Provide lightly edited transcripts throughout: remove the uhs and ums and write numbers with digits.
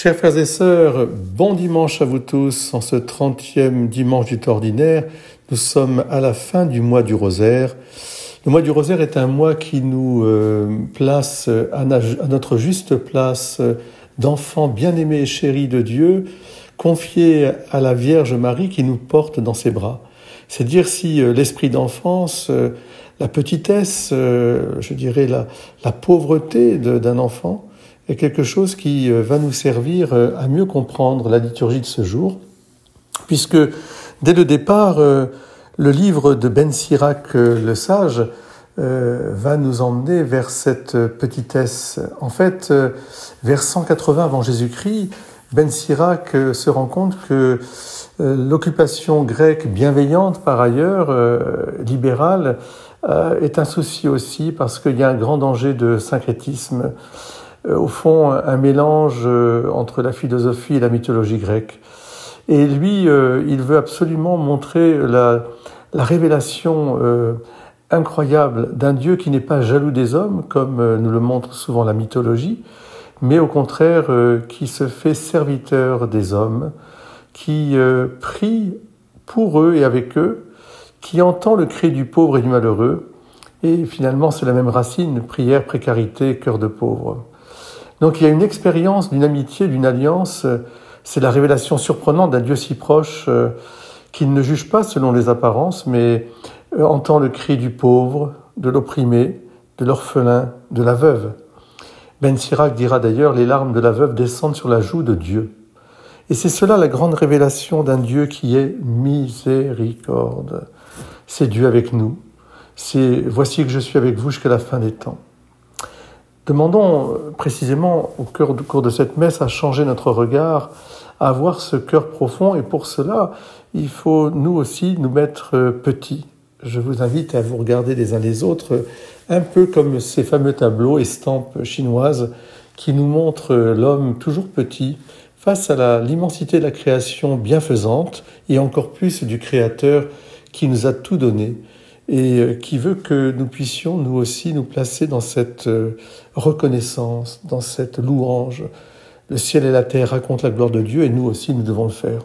Chers frères et sœurs, bon dimanche à vous tous. En ce 30e dimanche du temps ordinaire, nous sommes à la fin du mois du rosaire. Le mois du rosaire est un mois qui nous place à notre juste place d'enfants bien-aimés et chéris de Dieu, confiés à la Vierge Marie qui nous porte dans ses bras. C'est dire si l'esprit d'enfance, la petitesse, je dirais la pauvreté d'un enfant, est quelque chose qui va nous servir à mieux comprendre la liturgie de ce jour, puisque dès le départ, le livre de Ben Sirac le Sage va nous emmener vers cette petitesse. En fait, vers 180 avant Jésus-Christ, Ben Sirac se rend compte que l'occupation grecque bienveillante, par ailleurs, libérale, est un souci aussi parce qu'il y a un grand danger de syncrétisme. Au fond, un mélange entre la philosophie et la mythologie grecque. Et lui, il veut absolument montrer la révélation incroyable d'un Dieu qui n'est pas jaloux des hommes, comme nous le montre souvent la mythologie, mais au contraire, qui se fait serviteur des hommes, qui prie pour eux et avec eux, qui entend le cri du pauvre et du malheureux, et finalement c'est la même racine, prière, précarité, cœur de pauvre. Donc il y a une expérience d'une amitié, d'une alliance, c'est la révélation surprenante d'un Dieu si proche qui ne juge pas selon les apparences, mais entend le cri du pauvre, de l'opprimé, de l'orphelin, de la veuve. Ben Sirac dira d'ailleurs « Les larmes de la veuve descendent sur la joue de Dieu ». Et c'est cela la grande révélation d'un Dieu qui est miséricorde. C'est Dieu avec nous. C'est « Voici que je suis avec vous jusqu'à la fin des temps ». Demandons précisément au cours de cette messe à changer notre regard, à avoir ce cœur profond, et pour cela, il faut nous aussi nous mettre petits. Je vous invite à vous regarder les uns les autres, un peu comme ces fameux tableaux, estampes chinoises, qui nous montrent l'homme toujours petit, face à l'immensité de la création bienfaisante, et encore plus du Créateur qui nous a tout donné, et qui veut que nous puissions, nous aussi, nous placer dans cette reconnaissance, dans cette louange. Le ciel et la terre racontent la gloire de Dieu, et nous aussi, nous devons le faire.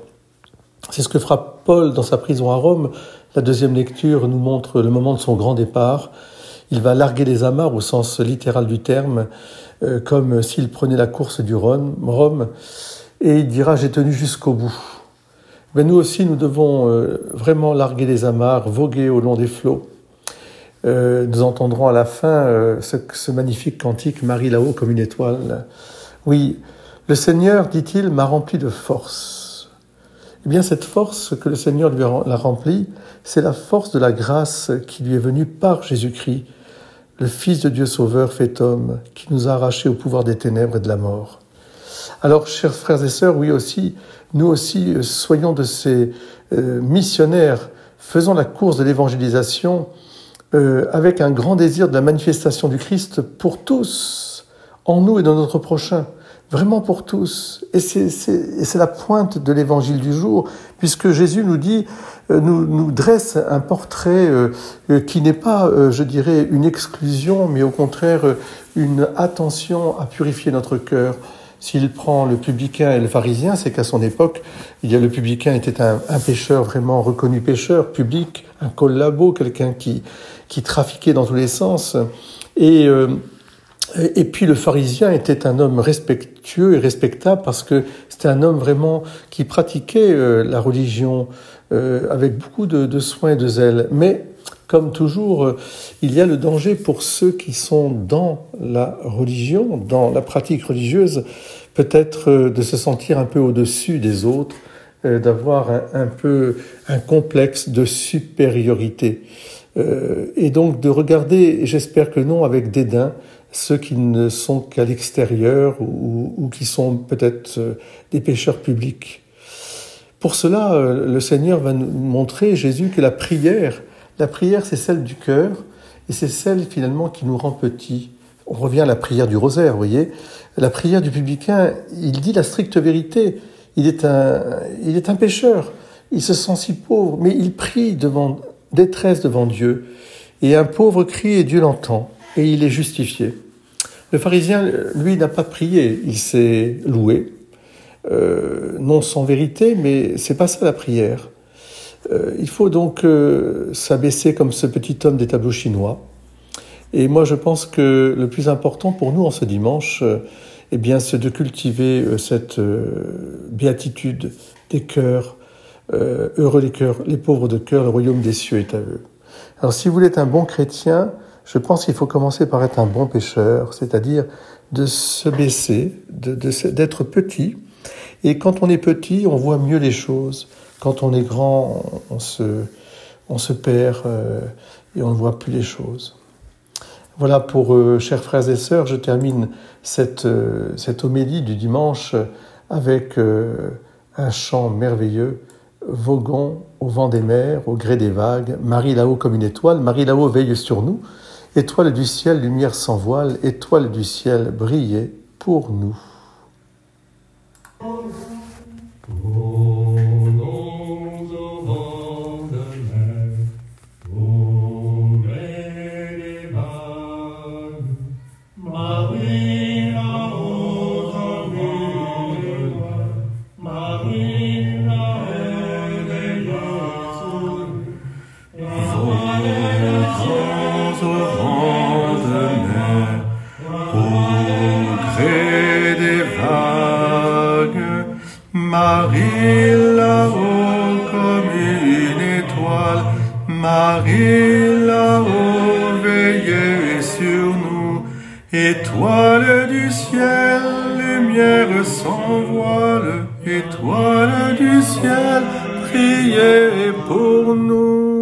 C'est ce que fera Paul dans sa prison à Rome. La deuxième lecture nous montre le moment de son grand départ. Il va larguer les amarres au sens littéral du terme, comme s'il prenait la course du Rome, et il dira « J'ai tenu jusqu'au bout ». Mais nous aussi, nous devons vraiment larguer les amarres, voguer au long des flots. Nous entendrons à la fin ce magnifique cantique « Marie là-haut comme une étoile ». Oui, le Seigneur, dit-il, m'a rempli de force. Eh bien, cette force que le Seigneur lui a remplie, c'est la force de la grâce qui lui est venue par Jésus-Christ, le Fils de Dieu Sauveur fait homme, qui nous a arrachés au pouvoir des ténèbres et de la mort. Alors, chers frères et sœurs, oui aussi, nous aussi, soyons de ces missionnaires, faisons la course de l'évangélisation avec un grand désir de la manifestation du Christ pour tous, en nous et dans notre prochain, vraiment pour tous. Et c'est la pointe de l'évangile du jour, puisque Jésus nous dit, nous dresse un portrait qui n'est pas, je dirais, une exclusion, mais au contraire une attention à purifier notre cœur. S'il prend le publicain et le pharisien, c'est qu'à son époque, le publicain était un pécheur vraiment reconnu pécheur, public, un collabo, quelqu'un qui trafiquait dans tous les sens. Et puis le pharisien était un homme respectueux et respectable parce que c'était un homme vraiment qui pratiquait la religion avec beaucoup de soin et de zèle. Mais comme toujours, il y a le danger pour ceux qui sont dans la religion, dans la pratique religieuse, peut-être de se sentir un peu au-dessus des autres, d'avoir un peu un complexe de supériorité. Et donc de regarder, j'espère que non, avec dédain, ceux qui ne sont qu'à l'extérieur ou qui sont peut-être des pécheurs publics. Pour cela, le Seigneur va nous montrer, Jésus, que la prière, c'est celle du cœur, et c'est celle finalement qui nous rend petits. On revient à la prière du rosaire, vous voyez. La prière du publicain, il dit la stricte vérité. Il est un pécheur. Il se sent si pauvre, mais il prie détresse devant Dieu. Et un pauvre crie et Dieu l'entend, et il est justifié. Le pharisien, lui, n'a pas prié, il s'est loué. non sans vérité, mais c'est pas ça la prière. Il faut donc s'abaisser comme ce petit homme des tableaux chinois. Et moi, je pense que le plus important pour nous en ce dimanche, eh bien, c'est de cultiver cette béatitude des cœurs, heureux les cœurs, les pauvres de cœur, le royaume des cieux est à eux. Alors, si vous voulez être un bon chrétien, je pense qu'il faut commencer par être un bon pécheur, c'est-à-dire de se baisser, d'être petit. Et quand on est petit, on voit mieux les choses. Quand on est grand, on se perd et on ne voit plus les choses. Voilà pour, chers frères et sœurs, je termine cette homélie du dimanche avec un chant merveilleux. Voguons au vent des mers, au gré des vagues, Marie là-haut comme une étoile, Marie là-haut veille sur nous, étoile du ciel, lumière sans voile, étoile du ciel, brillez pour nous. Marie là-haut comme une étoile, Marie là-haut veillez sur nous, étoile du ciel, lumière sans voile, étoile du ciel, priez pour nous.